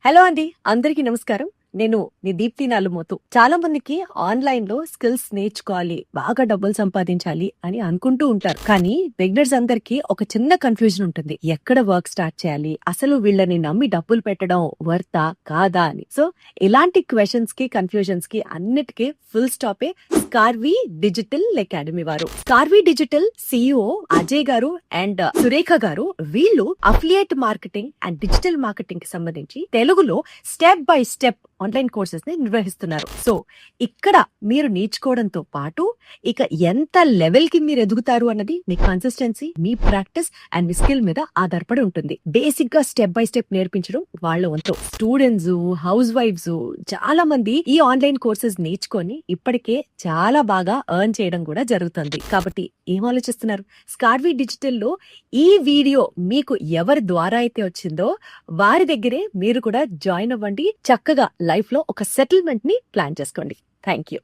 Hello అండి, అందరికీ నమస్కారం. నేను మీ దీప్తి నలుమోతు. చాలా మందికి ఆన్లైన్ లో స్కిల్స్ నేర్చుకోవాలి, బాగా డబ్బులు సంపాదించాలి అని అనుకుంటూ ఉంటారు. కానీ బిగినర్స్ అందరికి ఒక చిన్న కన్ఫ్యూజన్ ఉంటుంది. ఎక్కడ వర్క్ స్టార్ట్ చేయాలి, అసలు వీళ్ళని నమ్మి డబ్బులు పెట్టడం వర్తా కాదా అని. సో ఇలాంటి క్వశ్చన్స్ కి, కన్ఫ్యూజన్స్ కి అన్నిటికీ ఫుల్ స్టాపే స్కార్వి డిజిటల్ అకాడమీ వారు. స్కార్వి డిజిటల్ సిఇఓ అజయ్ గారు అండ్ సురేఖ గారు, వీళ్ళు affiliate marketing and digital marketing కి సంబంధించి తెలుగులో step by step online courses ని నిర్వహిస్తున్నారు. సో ఇక్కడ మీరు నేర్చుకోవడంతో పాటు ఇక ఎంత లెవెల్ కి మీరు ఎదుగుతారు అన్నది మీ కన్సిస్టెన్సీ, మీ ప్రాక్టీస్ అండ్ మీ స్కిల్ మీద ఆధారపడి ఉంటుంది. బేసిక్ గా స్టెప్ బై స్టెప్ నేర్పించడం వాళ్ళ వంతు. స్టూడెంట్స్, హౌస్ వైఫ్స్ చాలా మంది ఈ ఆన్లైన్ కోర్సెస్ నేర్చుకొని ఇప్పటికే చాలా బాగా ఎర్న్ చేయడం కూడా జరుగుతుంది. కాబట్టి ఏం ఆలోచిస్తున్నారు? స్కార్వి డిజిటల్ లో ఈ వీడియో మీకు ఎవరి ద్వారా అయితే వచ్చిందో వారి దగ్గరే మీరు కూడా జాయిన్ అవ్వండి. చక్కగా లైఫ్ లో ఒక సెటిల్మెంట్ ని ప్లాన్ చేసుకోండి. Thank you.